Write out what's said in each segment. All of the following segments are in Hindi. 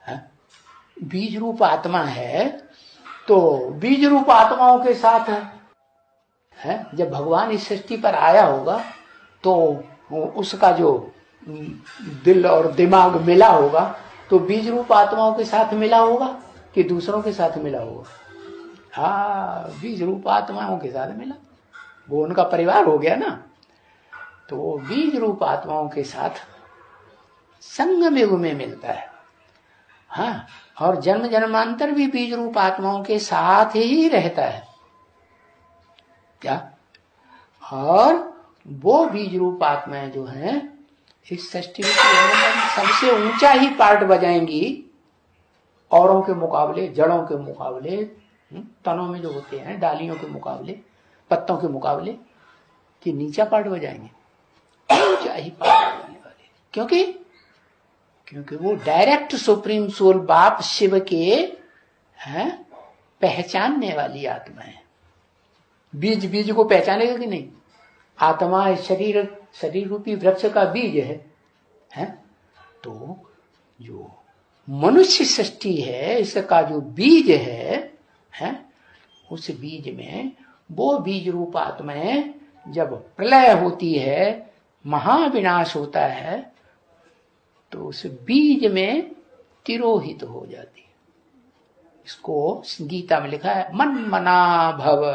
है? बीज रूप आत्मा है तो बीज रूप आत्माओं के साथ है। जब भगवान इस सृष्टि पर आया होगा तो उसका जो दिल और दिमाग मिला होगा तो बीज रूप आत्माओं के साथ मिला होगा कि दूसरों के साथ मिला होगा? हाँ, बीज रूप आत्माओं के साथ मिला, वो उनका परिवार हो गया ना। तो बीज रूप आत्माओं के साथ संगम युग में मिलता है। हाँ, और जन्म जन्मांतर भी बीज रूप आत्माओं के साथ ही रहता है क्या? और वो बीज रूप आत्माएं जो हैं इस सृष्टि में सबसे ऊंचा ही पार्ट बजाएंगी औरों के मुकाबले, जड़ों के मुकाबले, तनों में जो होते हैं डालियों के मुकाबले, पत्तों के मुकाबले, कि नीचा पार्ट बजाएंगे, ऊंचा ही पार्ट बजाने वाले। क्योंकि वो डायरेक्ट सुप्रीम सोल बाप शिव के हैं पहचानने वाली आत्मा है। बीज को पहचानेगा कि नहीं? आत्मा शरीर रूपी वृक्ष का बीज है? तो जो मनुष्य सृष्टि है इसका जो बीज है, उस बीज में वो बीज रूप आत्माएं जब प्रलय होती है, महाविनाश होता है, तो उस बीज में तिरोहित हो जाती है। इसको गीता में लिखा है, मन मना भव,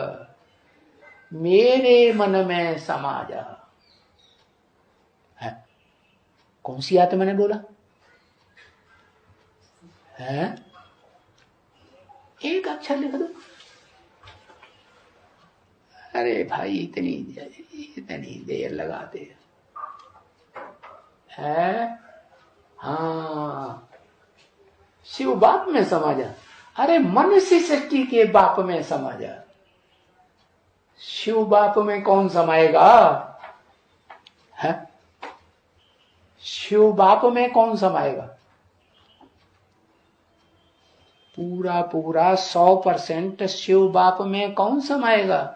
मेरे मन में समा जा। है? कौन सी आत्मा ने बोला है? एक अक्षर लिख दो। अरे भाई इतनी देर लगाते है। हाँ, शिव बाप में समा जा। अरे मनुष्य सृष्टि के बाप में समा जा। शिव बाप में कौन समाएगा? है? शिव बाप में कौन समाएगा? पूरा 100% शिव बाप में कौन समाएगा?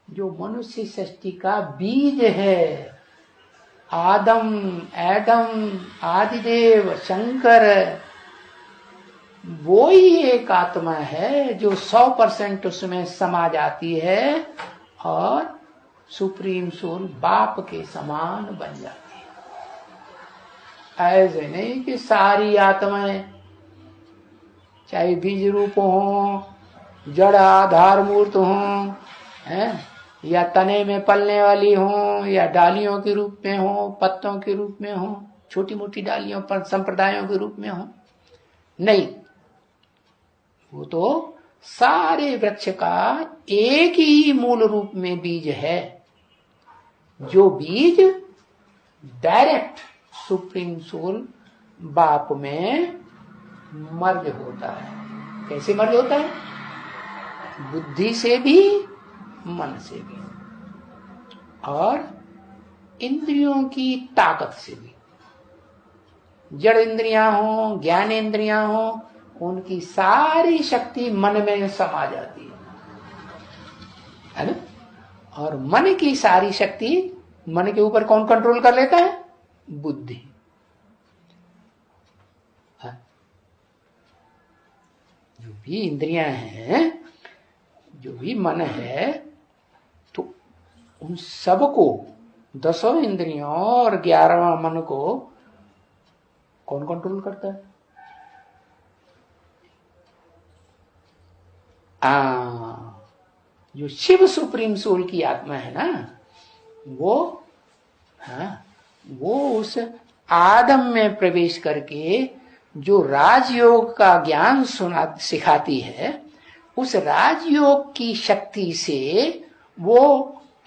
जो मनुष्य सृष्टि का बीज है, आदम, एडम, आदिदेव, शंकर, वो ही एक आत्मा है जो 100% उसमें समा जाती है और सुप्रीम सोल बाप के समान बन जाती है। ऐसे नहीं कि सारी आत्माएं चाहे बीज रूप हो, जड़ आधार मूर्त हो, हैं, या तने में पलने वाली हो, या डालियों के रूप में हो, पत्तों के रूप में हो, छोटी मोटी डालियों पर संप्रदायों के रूप में हो, नहीं, वो तो सारे वृक्ष का एक ही मूल रूप में बीज है, जो बीज डायरेक्ट सुप्रीम सोल बाप में मर्ज होता है। कैसे मर्ज होता है? बुद्धि से भी, मन से भी, और इंद्रियों की ताकत से भी। जड़ इंद्रियां हो, ज्ञान इंद्रियां हो, उनकी सारी शक्ति मन में समा जाती है ना? और मन की सारी शक्ति, मन के ऊपर कौन कंट्रोल कर लेता है? बुद्धि। जो भी इंद्रियां हैं, जो भी मन है, तो उन सबको, 10 इंद्रियों और 11वां मन को कौन कंट्रोल करता है? जो शिव सुप्रीम सोल की आत्मा है ना, वो उस आदम में प्रवेश करके जो राजयोग का ज्ञान सिखाती है, उस राजयोग की शक्ति से वो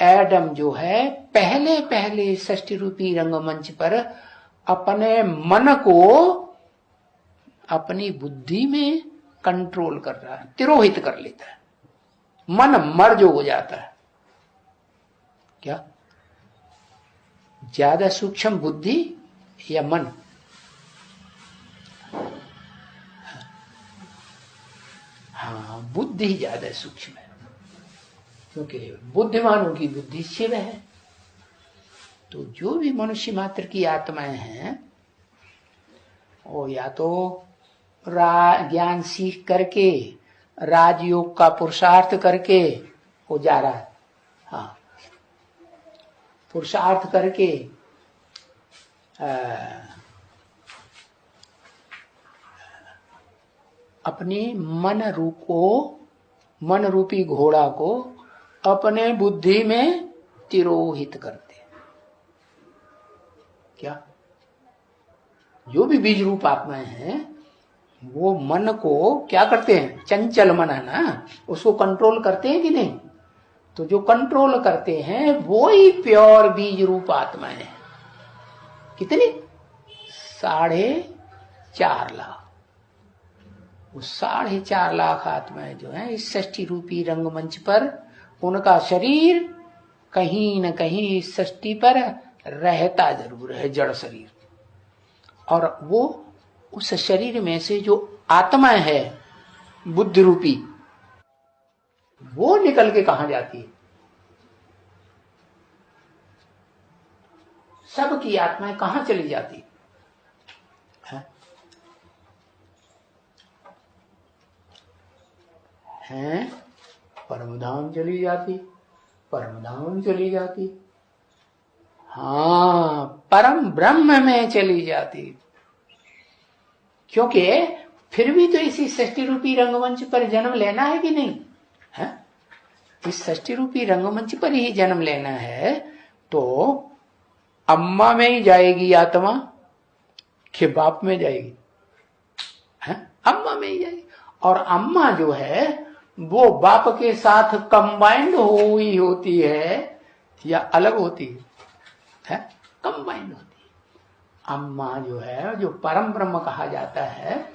एडम जो है पहले षष्टि रूपी रंगमंच पर अपने मन को अपनी बुद्धि में कंट्रोल कर रहा है, तिरोहित कर लेता है। मन मर्ज हो जाता है। क्या ज्यादा सूक्ष्म बुद्धि या मन? हाँ, बुद्धि ज्यादा सूक्ष्म है, क्योंकि बुद्धिमानों की बुद्धि शिव है। तो जो भी मनुष्य मात्र की आत्माएं हैं, वो या तो ज्ञान सीख करके राजयोग का पुरुषार्थ करके वो जा रहा है, हाँ, पुरुषार्थ करके अपने मन रूपी घोड़ा को अपने बुद्धि में तिरोहित करते। क्या जो भी बीज रूप आत्माएं हैं वो मन को क्या करते हैं, चंचल मन है ना, उसको कंट्रोल करते हैं कि नहीं? तो जो कंट्रोल करते हैं वो ही प्योर बीज रूप आत्माएं हैं। कितनी? 4.5 लाख। वो 4.5 लाख आत्माएं जो है इस षष्ठी रूपी रंगमंच पर, उनका शरीर कहीं न कहीं इस षष्ठी पर रहता जरूर है, जड़ शरीर। और वो उस शरीर में से जो आत्मा है बुद्धि रूपी, वो निकल के कहां जाती है? सबकी आत्माएं कहां चली जाती हैं? परमधाम चली जाती, परमधाम चली जाती, हाँ, परम ब्रह्म में चली जाती। क्योंकि फिर भी तो इसी षष्ठी रूपी रंगमंच पर जन्म लेना है कि नहीं है? इस षष्ठी रूपी रंगमंच पर ही जन्म लेना है। तो अम्मा में ही जाएगी आत्मा कि बाप में जाएगी? है, अम्मा में ही जाएगी। और अम्मा जो है वो बाप के साथ कंबाइंड हुई होती है या अलग होती है? कंबाइंड होती है। अम्मा जो है, जो परम ब्रह्म कहा जाता है,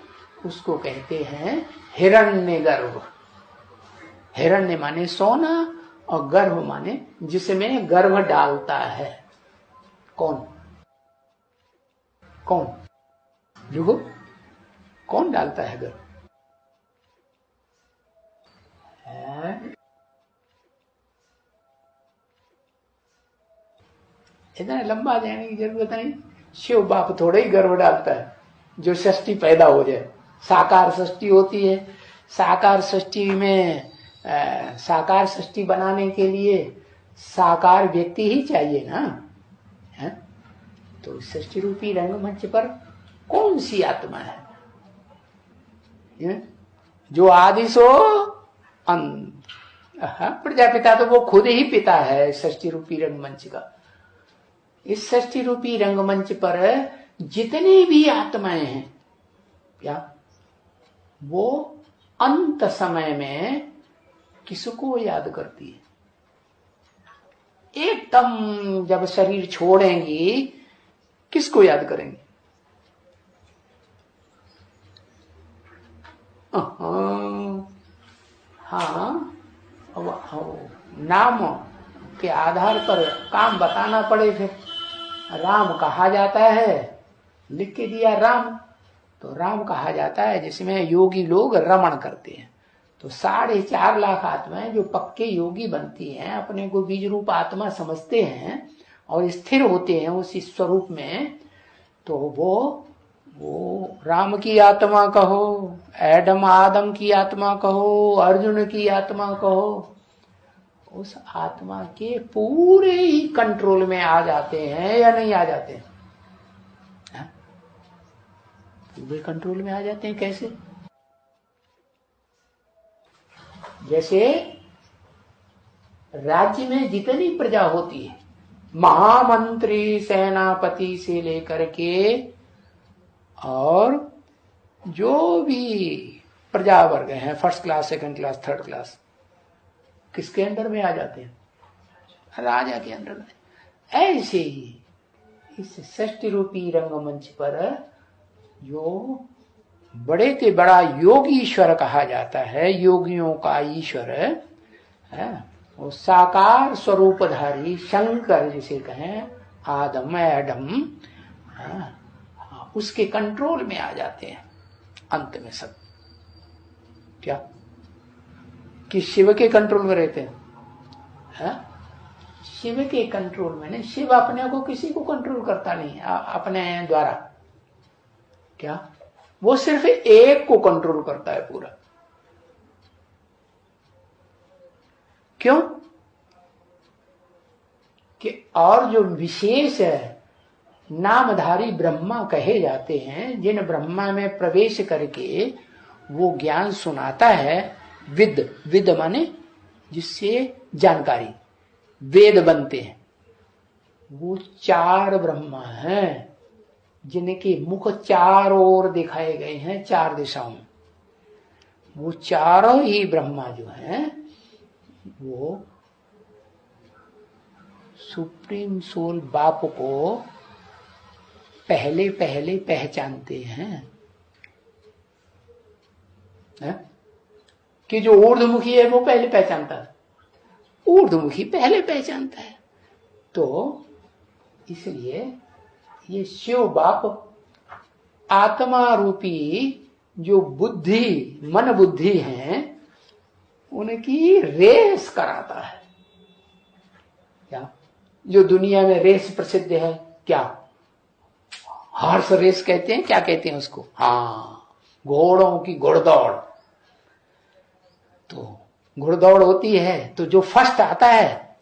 उसको कहते हैं हिरण्य गर्भ। हिरण्य माने सोना और गर्भ माने जिसमें गर्भ डालता है। कौन कौन जुगो, कौन डालता है गर्भ? इतना लंबा जाने की जरूरत नहीं। शिव बाप थोड़े ही गर्भ डालता है जो षष्ठी पैदा हो जाए। साकार षष्ठी होती है, साकार षष्ठी में साकार षष्ठी बनाने के लिए साकार व्यक्ति ही चाहिए ना, है? तो षष्ठी रूपी रंगमंच पर कौन सी आत्मा है? जो आदि सो अंत। प्रजापिता तो वो खुद ही पिता है षष्ठी रूपी रंगमंच का। इस षष्ठी रूपी रंगमंच पर जितनी भी आत्माएं हैं, क्या वो अंत समय में किसको याद करती है? एकदम जब शरीर छोड़ेंगी किसको याद करेंगे? हाँ, नाम के आधार पर काम बताना पड़े। फिर राम कहा जाता है, लिख के दिया राम, तो राम कहा जाता है जिसमें योगी लोग रमण करते हैं। तो 4.5 लाख आत्माएं जो पक्के योगी बनती हैं, अपने को बीज रूप आत्मा समझते हैं और स्थिर होते हैं उसी स्वरूप में, तो वो राम की आत्मा कहो, एडम आदम की आत्मा कहो, अर्जुन की आत्मा कहो, उस आत्मा के पूरे ही कंट्रोल में आ जाते हैं या नहीं आ जाते हैं? पूरे कंट्रोल में आ जाते हैं। कैसे? जैसे राज्य में जितनी प्रजा होती है, महामंत्री सेनापति से लेकर के और जो भी प्रजा वर्ग हैं, first class, second class, third class, किसके अंडर में आ जाते हैं? राजा के अंडर में। ऐसे ही इस षष्ठी रूपी रंगमंच पर जो बड़े से बड़ा योगी ईश्वर कहा जाता है, योगियों का ईश्वर है, वो साकार स्वरूपधारी शंकर जिसे कहें, आदम एडम, उसके कंट्रोल में आ जाते हैं अंत में सब। क्या कि शिव के कंट्रोल में रहते हैं? शिव के कंट्रोल में नहीं। शिव अपने को किसी को कंट्रोल करता नहीं अपने द्वारा। क्या? वो सिर्फ एक को कंट्रोल करता है पूरा। क्यों? कि और जो विशेष नामधारी ब्रह्मा कहे जाते हैं, जिन ब्रह्मा में प्रवेश करके वो ज्ञान सुनाता है, विद माने जिससे जानकारी, वेद बनते हैं, वो 4 ब्रह्मा हैं जिनके मुख चारों ओर दिखाए गए हैं, 4 दिशाओं में। वो चारों ही ब्रह्मा जो हैं वो सुप्रीम सोल बाप को पहले पहले पहचानते हैं, कि जो ऊर्ध्वमुखी है वो पहले पहचानता है, ऊर्ध्वमुखी पहले पहचानता है। तो इसलिए ये शिव बाप आत्मा रूपी जो बुद्धि, मन बुद्धि हैं, उनकी रेस कराता है। क्या? जो दुनिया में रेस प्रसिद्ध है, क्या हॉर्स रेस कहते हैं, क्या कहते हैं उसको? हाँ, घोड़ों की घुड़दौड़। तो घुड़दौड़ होती है तो जो फर्स्ट आता है